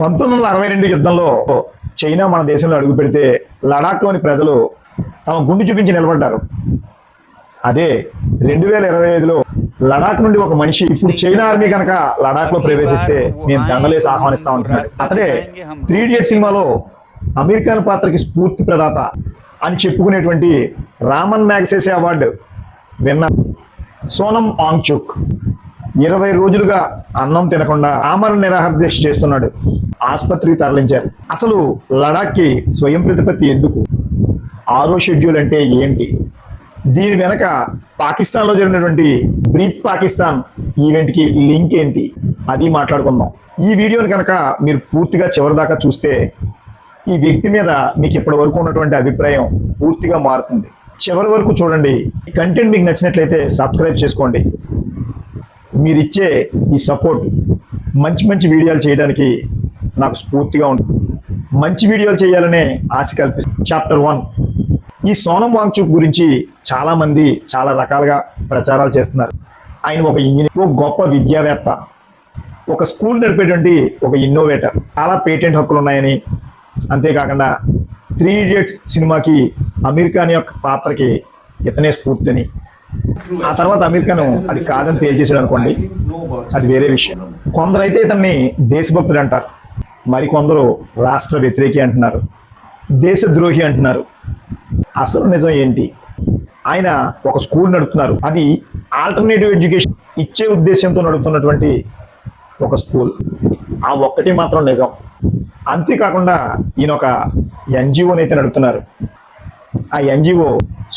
1962 యుద్ధంలో చైనా మన దేశంలో అడుగు పెడితే లడాఖ్లోని ప్రజలు తమ గుండు చూపించి నిలబడ్డారు. అదే 2025లో లడాక్ నుండి ఒక మనిషి ఇప్పుడు చైనా ఆర్మీ కనుక లడాక్ లో ప్రవేశిస్తే మేము దండలేసి ఆహ్వానిస్తా ఉంటున్నాడు. అతడే 3 Idiots సినిమాలో అమీర్ ఖాన్ పాత్రకి స్ఫూర్తి ప్రదాత అని చెప్పుకునేటువంటి రామన్ మ్యాగ్సెసే అవార్డు విన్న సోనం వాంగ్చుక్ 20 రోజులుగా అన్నం తినకుండా ఆమరణ నిరాహార దీక్ష చేస్తున్నాడు. ఆసుపత్రికి తరలించారు. అసలు లడాఖ్కి స్వయం ప్రతిపత్తి ఎందుకు? 6వ షెడ్యూల్ అంటే ఏంటి? దీని వెనక పాకిస్తాన్లో జరిగినటువంటి బ్రీత్ పాకిస్తాన్ ఈవెంట్కి లింక్ ఏంటి? అది మాట్లాడుకుందాం. ఈ వీడియోని కనుక మీరు పూర్తిగా చివరి దాకా చూస్తే ఈ వ్యక్తి మీద మీకు ఇప్పటి వరకు ఉన్నటువంటి అభిప్రాయం పూర్తిగా మారుతుంది. చివరి వరకు చూడండి. ఈ కంటెంట్ మీకు నచ్చినట్లయితే సబ్స్క్రైబ్ చేసుకోండి. మీరిచ్చే ఈ సపోర్ట్ మంచి మంచి వీడియోలు చేయడానికి నాకు స్ఫూర్తిగా ఉంటుంది. మంచి వీడియోలు చేయాలనే ఆశ కల్పిస్తుంది. చాప్టర్ 1. ఈ సోనం వాంగ్చుక్ గురించి చాలా మంది చాలా రకాలుగా ప్రచారాలు చేస్తున్నారు. ఆయన ఒక ఇంజనీర్, ఒక గొప్ప విద్యావేత్త, ఒక స్కూల్ నడిపేటువంటి ఒక ఇన్నోవేటర్, చాలా పేటెంట్ హక్కులు ఉన్నాయని, అంతేకాకుండా 3 Idiots సినిమాకి అమీర్ ఖాన్ యొక్క పాత్రకి ఇతనే స్ఫూర్తిని. ఆ తర్వాత అమీర్ ఖాన్ అది కాదని తేల్చేసాడు అనుకోండి, అది వేరే విషయం. కొందరైతే ఇతన్ని దేశభక్తుడు అంటారు, మరికొందరు రాష్ట్ర వ్యతిరేకి అంటున్నారు, దేశద్రోహి అంటున్నారు. అసలు నిజం ఏంటి? ఆయన ఒక స్కూల్ నడుపుతున్నారు. అది ఆల్టర్నేటివ్ ఎడ్యుకేషన్ ఇచ్చే ఉద్దేశంతో నడుపుతున్నటువంటి ఒక స్కూల్. ఆ ఒక్కటి మాత్రం నిజం. అంతేకాకుండా ఈయన ఒక ఎన్జిఓని అయితే నడుపుతున్నారు. ఆ NGO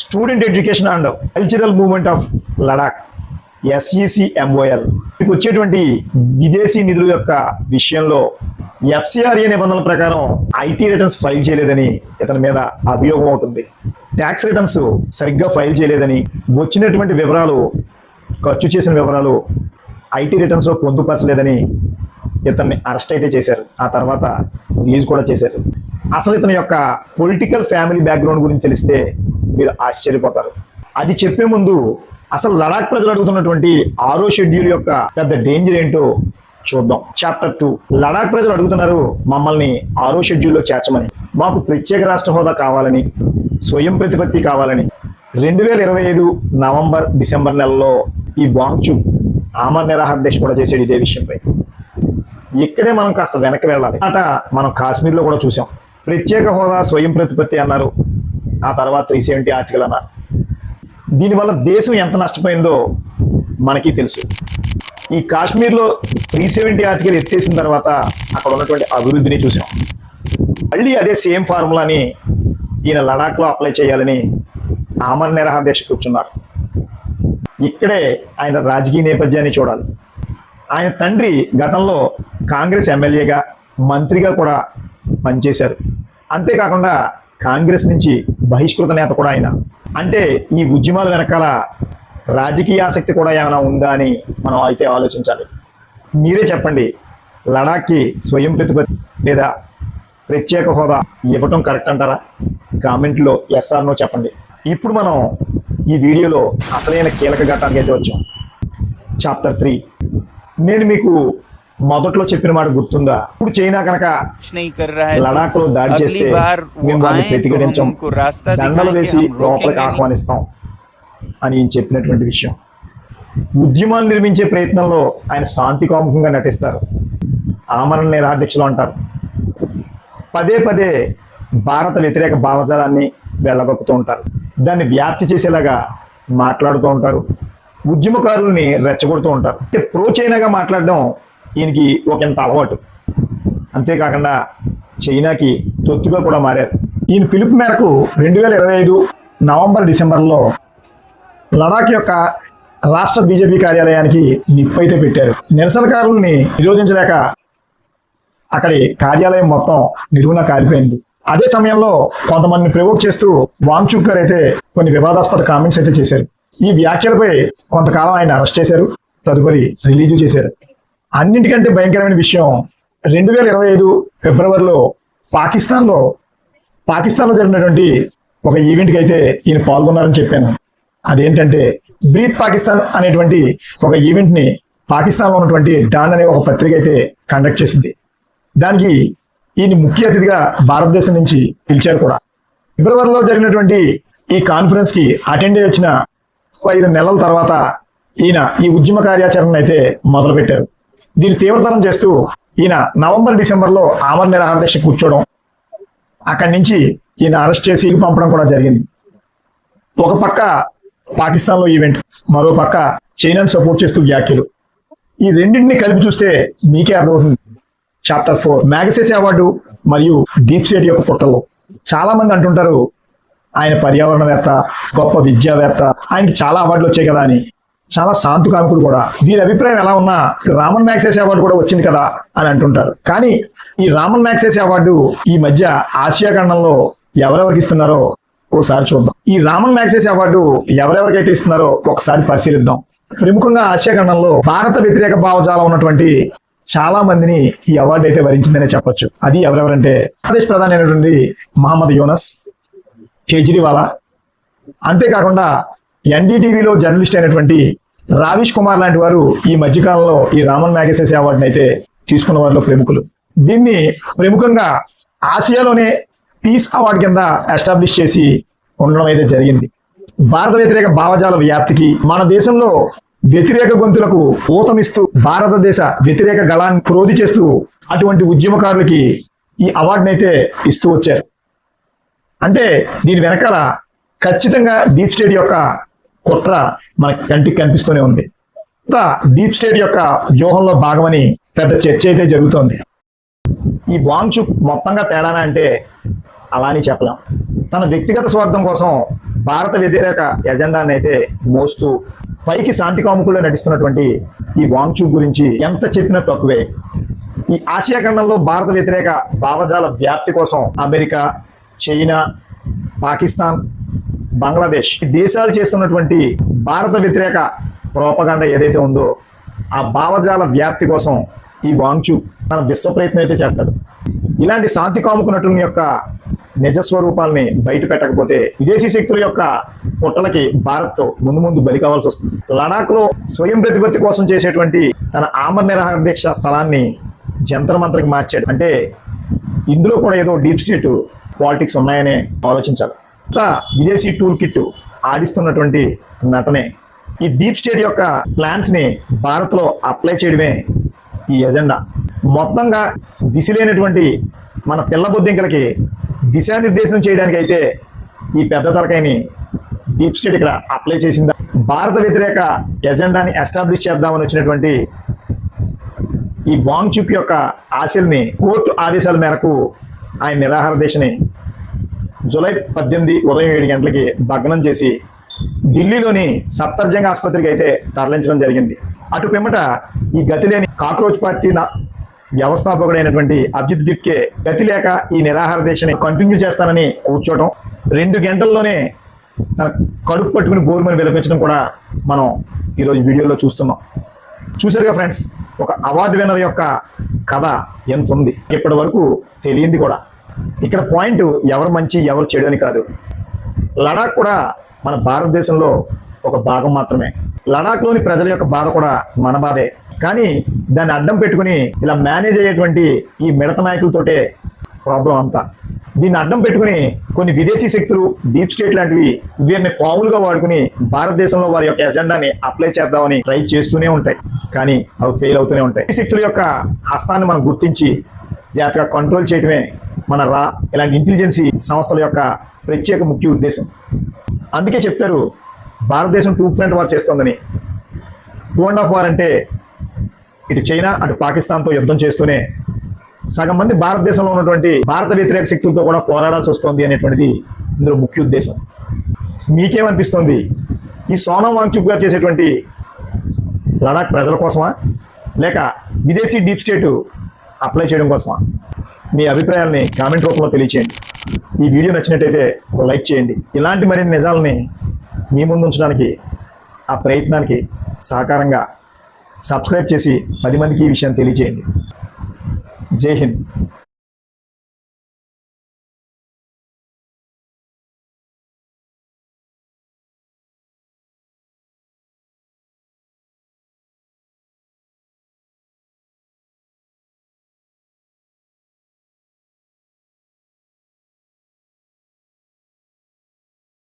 student education and cultural movement of Ladakh, SECMOL. మీకు వచ్చేటువంటి విదేశీ నిధుల యొక్క విషయంలో FCRA నిబంధనల ప్రకారం IT రిటర్న్స్ ఫైల్ చేయలేదని ఇతని మీద అభియోగం అవుతుంది. ట్యాక్స్ రిటర్న్స్ సరిగ్గా ఫైల్ చేయలేదని, వచ్చినటువంటి వివరాలు, ఖర్చు చేసిన వివరాలు IT రిటర్న్స్లో పొందుపరచలేదని ఇతన్ని అరెస్ట్ అయితే చేశారు. ఆ తర్వాత రిలీజ్ కూడా చేశారు. అసలు ఇతని యొక్క పొలిటికల్ ఫ్యామిలీ బ్యాక్గ్రౌండ్ గురించి తెలిస్తే మీరు ఆశ్చర్యపోతారు. అది చెప్పే ముందు అసలు లడాక్ ప్రజలు అడుగుతున్నటువంటి 6వ షెడ్యూల్ యొక్క పెద్ద డేంజర్ ఏంటో చూద్దాం. చాప్టర్ 2. లడాక్ ప్రజలు అడుగుతున్నారు మమ్మల్ని 6వ షెడ్యూల్లో చేర్చమని. మాకు ప్రత్యేక రాష్ట్ర హోదా కావాలని, స్వయం ప్రతిపత్తి కావాలని 2025 నవంబర్ డిసెంబర్ నెలలో ఈ వాంగ్చుక్ ఆమరణ నిరాహార దీక్ష కూడా చేసాడు ఇదే విషయంపై. ఇక్కడే మనం కాస్త వెనక్కి వెళ్ళాలి. మనం కాశ్మీర్లో కూడా చూసాం. ప్రత్యేక హోదా, స్వయం ప్రతిపత్తి అన్నారు. ఆ తర్వాత 370 ఆర్టికల్ అన్నారు. దీనివల్ల దేశం ఎంత నష్టపోయిందో మనకి తెలుసు. ఈ కాశ్మీర్లో 370 ఆర్టికల్ ఎత్తేసిన తర్వాత అక్కడ ఉన్నటువంటి అభివృద్ధిని చూసాం. మళ్ళీ అదే సేమ్ ఫార్ములాని ఈయన లడాఖ్లో అప్లై చేయాలని ఆమరణ నిరాహార దీక్ష కూర్చున్నారు. ఇక్కడే ఆయన రాజకీయ నేపథ్యాన్ని చూడాలి. ఆయన తండ్రి గతంలో కాంగ్రెస్ ఎమ్మెల్యేగా, మంత్రిగా కూడా పనిచేశారు. అంతేకాకుండా కాంగ్రెస్ నుంచి బహిష్కృత నేత కూడా ఆయన. అంటే ఈ ఉద్యమాల వెనకాల రాజకీయ ఆసక్తి కూడా ఏమైనా ఉందా అని మనం అయితే ఆలోచించాలి. మీరే చెప్పండి, లడాఖ్కి స్వయం ప్రతిపత్తి లేదా ప్రత్యేక హోదా ఇవ్వటం కరెక్ట్ అంటారా? కామెంట్లో yes or no చెప్పండి. ఇప్పుడు మనం ఈ వీడియోలో అసలైన కీలక ఘట్టానికి అయితే వచ్చాం. చాప్టర్ 3. నేను మీకు మొదట్లో చెప్పిన మాట గుర్తుందా? ఇప్పుడు చైనా కనుక లడాక్ లో దాడి చేస్తే మేము వాళ్ళని ప్రతిఘటించాం, దండలు వేసి లోపలికి ఆహ్వానిస్తాం అని చెప్పినటువంటి విషయం. ఉద్యమాలు నిర్మించే ప్రయత్నంలో ఆయన శాంతి కాముకంగా నటిస్తారు, ఆమరణ నిరాహార దీక్షలు అంటారు. పదే పదే భారత వ్యతిరేక భావజాలాన్ని వెళ్ళగొక్కుతూ ఉంటారు, దాన్ని వ్యాప్తి చేసేలాగా మాట్లాడుతూ ఉంటారు, ఉద్యమకారుల్ని రెచ్చగొడుతూ ఉంటారు. అంటే ప్రో చైనాగా మాట్లాడడం ఈయనకి ఒకంత అలవాటు. అంతేకాకుండా చైనాకి తొత్తుగా కూడా మారారు. ఈయన పిలుపు మేరకు 2025 నవంబర్ డిసెంబర్లో లడాక్ యొక్క రాష్ట్ర బీజేపీ కార్యాలయానికి నిప్పు అయితే పెట్టారు. నిరసనకారుల్ని నిరోధించలేక అక్కడి కార్యాలయం మొత్తం నిలువున కాలిపోయింది. అదే సమయంలో కొంతమందిని ప్రవోక్ చేస్తూ వాంగ్చుక్ గారు అయితే కొన్ని వివాదాస్పద కామెంట్స్ అయితే చేశారు. ఈ వ్యాఖ్యలపై కొంతకాలం ఆయన అరెస్ట్ చేశారు, తదుపరి రిలీజ్ చేశారు. అన్నింటికంటే భయంకరమైన విషయం 2025 ఫిబ్రవరిలో పాకిస్తాన్లో జరిగినటువంటి ఒక ఈవెంట్కి అయితే ఈయన పాల్గొన్నారని చెప్పాను. అదేంటంటే బ్రీత్ పాకిస్తాన్ అనేటువంటి ఒక ఈవెంట్ని పాకిస్తాన్లో ఉన్నటువంటి డాన్ అనే ఒక పత్రిక అయితే కండక్ట్ చేసింది. దానికి ఈయన ముఖ్య అతిథిగా భారతదేశం నుంచి పిలిచారు కూడా. ఫిబ్రవరిలో జరిగినటువంటి ఈ కాన్ఫరెన్స్ కి అటెండ్ అయ్యి వచ్చిన 5 నెలల తర్వాత ఈయన ఈ ఉద్యమ కార్యాచరణ అయితే మొదలుపెట్టారు. దీన్ని తీవ్రతరం చేస్తూ ఈయన నవంబర్ డిసెంబర్లో ఆమరణ నిరాహార దీక్ష కూర్చోవడం, అక్కడి నుంచి ఈయన అరెస్ట్ చేసి పంపడం కూడా జరిగింది. ఒక పక్క పాకిస్తాన్లో ఈవెంట్, మరో పక్క చైనాను సపోర్ట్ చేస్తూ వ్యాఖ్యలు, ఈ రెండింటిని కలిపి చూస్తే మీకే అర్థమవుతుంది. చాప్టర్ 4 మ్యాగసెసే అవార్డు మరియు డీప్ స్టేట్ యొక్క పుట్టల్లో చాలా మంది అంటుంటారు ఆయన పర్యావరణవేత్త, గొప్ప విద్యావేత్త, ఆయనకి చాలా అవార్డులు వచ్చాయి కదా అని. చాలా శాంతికాముకుడు కూడా. దీని అభిప్రాయం ఎలా ఉన్నా రామన్ మ్యాగసెసే అవార్డు కూడా వచ్చింది కదా అని అంటుంటారు. కానీ ఈ రామన్ మ్యాగసెసే అవార్డు ఈ మధ్య ఆసియా ఖండంలో ఎవరెవరికి ఇస్తున్నారో ఓసారి చూద్దాం. ఈ రామన్ మ్యాగసెసే అవార్డు ఎవరెవరికైతే ఇస్తున్నారో ఒకసారి పరిశీలిద్దాం. ప్రముఖంగా ఆసియా ఖండంలో భారత వ్యతిరేక భావజాలం ఉన్నటువంటి చాలా మందిని ఈ అవార్డు అయితే వరించిందనే చెప్పొచ్చు. అది ఎవరెవరంటే ఆంధ్రప్రదేశ్ ప్రధాని అయినటువంటి మహమ్మద్ యూనస్, కేజ్రీవాలా, అంతేకాకుండా ఎన్డీటీవీలో జర్నలిస్ట్ అయినటువంటి రావిష్ కుమార్ లాంటి వారు ఈ మధ్యకాలంలో ఈ రామన్ మ్యాగసెసే అవార్డుని అయితే తీసుకున్న వారిలో ప్రముఖులు. దీన్ని ప్రముఖంగా ఆసియాలోనే పీస్ అవార్డు కింద ఎస్టాబ్లిష్ చేసి ఉండడం అయితే జరిగింది. భారత వ్యతిరేక భావజాల వ్యాప్తికి, మన దేశంలో వ్యతిరేక గొంతులకు ఊతమిస్తూ భారతదేశ వ్యతిరేక గళాన్ని క్రోధి చేస్తూ అటువంటి ఉద్యమకారులకి ఈ అవార్డుని అయితే ఇస్తూ వచ్చారు. అంటే దీని వెనకాల ఖచ్చితంగా డీప్ స్టేట్ యొక్క కుట్ర మన కంటికి కనిపిస్తూనే ఉంది. డీప్ స్టేట్ యొక్క వ్యూహంలో భాగమని పెద్ద చర్చ అయితే జరుగుతోంది. ఈ వాంగ్చుక్ మొత్తంగా తేడానా అంటే అలా అని చెప్పలేం. తన వ్యక్తిగత స్వార్థం కోసం భారత వ్యతిరేక ఎజెండాని అయితే మోస్తూ పైకి శాంతి కాముకుల్లో నటిస్తున్నటువంటి ఈ వాంగ్చుక్ గురించి ఎంత చెప్పినా తక్కువే. ఈ ఆసియా ఖండంలో భారత వ్యతిరేక భావజాల వ్యాప్తి కోసం అమెరికా, చైనా, పాకిస్తాన్, బంగ్లాదేశ్ ఈ దేశాలు చేస్తున్నటువంటి భారత వ్యతిరేక ప్రోపగండ ఏదైతే ఉందో ఆ భావజాల వ్యాప్తి కోసం ఈ వాంగ్చుక్ తన విశ్వ ప్రయత్నం అయితే చేస్తాడు. ఇలాంటి శాంతి కాముకు నటుల యొక్క నిజస్వరూపాలని బయట పెట్టకపోతే విదేశీ శక్తుల యొక్క పుట్టలకి భారత్ ముందు బలి కావాల్సి వస్తుంది. లడాఖ్లో స్వయం ప్రతిపత్తి కోసం చేసేటువంటి తన ఆమరణ నిరాహార దీక్ష స్థలాన్ని జంతర్ మంతర్కి మార్చాడు. అంటే ఇందులో కూడా ఏదో డీప్ స్టేట్ పాలిటిక్స్ ఉన్నాయనే ఆలోచించాలి. విదేశీ టూల్ కిట్ ఆడిస్తున్నటువంటి నటనే ఈ డీప్ స్టేట్ యొక్క ప్లాన్స్ ని భారత్ లో అప్లై చేయడమే ఈ ఎజెండా. మొత్తంగా దిశ లేనటువంటి మన పిల్ల బొద్దింకలకి దిశానిర్దేశనం చేయడానికి అయితే ఈ పెద్ద తలకాయని డీప్ స్టేట్ ఇక్కడ అప్లై చేసిందా. భారత వ్యతిరేక ఎజెండాని ఎస్టాబ్లిష్ చేద్దామని వచ్చినటువంటి ఈ వాంగ్చుక్ యొక్క ఆశల్ని కోర్టు ఆదేశాల మేరకు ఆయన నిరాహార దీక్షని జూలై 18 ఉదయం 7 గంటలకి భగ్నం చేసి ఢిల్లీలోని సఫ్దర్జంగ్ ఆసుపత్రికి అయితే తరలించడం జరిగింది. అటు పిమ్మట ఈ గతిలేని కాక్రోచ్ పార్టీ వ్యవస్థాపకుడైనటువంటి అభిజిత్ దిప్కే గతి లేక ఈ నిరాహార దీక్షని కంటిన్యూ చేస్తానని కూర్చోవడం, 2 గంటల్లోనే తన కడుపు పట్టుకుని బోరుమని విలపించడం కూడా మనం ఈరోజు వీడియోలో చూస్తున్నాం. చూసారుగా ఫ్రెండ్స్, ఒక అవార్డు విన్నర్ యొక్క కథ ఎంత ఉంది. ఇప్పటి వరకు తెలియంది కూడా. ఇక్కడ పాయింట్ ఎవరు మంచి ఎవరు చెడు అని కాదు. లడాక్ కూడా మన భారతదేశంలో ఒక భాగం మాత్రమే. లడాక్లోని ప్రజల యొక్క బాధ కూడా మన బాధే. కానీ దాన్ని అడ్డం పెట్టుకుని ఇలా మేనేజ్ అయ్యేటువంటి ఈ మిడత నాయకులతోటే ప్రాబ్లం అంతా. దీన్ని అడ్డం పెట్టుకుని కొన్ని విదేశీ శక్తులు, డీప్ స్టేట్ లాంటివి వీరిని పావులుగా వాడుకుని భారతదేశంలో వారి యొక్క ఎజెండాని అప్లై చేద్దామని ట్రై చేస్తూనే ఉంటాయి. కానీ అవి ఫెయిల్ అవుతూనే ఉంటాయి. ఈ శక్తుల యొక్క హస్తాన్ని మనం గుర్తించి జాగ్రత్తగా కంట్రోల్ చేయడమే మన ఇలాంటి ఇంటెలిజెన్సీ సంస్థల యొక్క ప్రత్యేక ముఖ్య ఉద్దేశం. అందుకే చెప్తారు భారతదేశం 2 ఫ్రంట్ వార్ చేస్తోందని. 2.5 వార్ అంటే ఇటు చైనా అటు పాకిస్తాన్తో యుద్ధం చేస్తూనే సగం మంది భారతదేశంలో ఉన్నటువంటి భారత వ్యతిరేక శక్తులతో కూడా పోరాడాల్సి వస్తుంది అనేటువంటిది ఇందులో ముఖ్య ఉద్దేశం. మీకేమనిపిస్తోంది? ఈ సోనం వాంగ్చుక్ గారు చేసేటువంటి లడాక్ ప్రజల కోసమా, లేక విదేశీ డీప్ స్టేట్ అప్లై చేయడం కోసమా? మీ అభిప్రాయాలని కామెంట్ రూపంలో తెలియచేయండి. ఈ వీడియో నచ్చినట్టయితే ఒక లైక్ చేయండి. ఇలాంటి మరిన్ని నిజాలని మీ ముందు ఉంచడానికి ఆ ప్రయత్నానికి సహకారంగా సబ్స్క్రైబ్ చేసి 10 మందికి ఈ విషయాన్ని తెలియచేయండి. జై హింద్.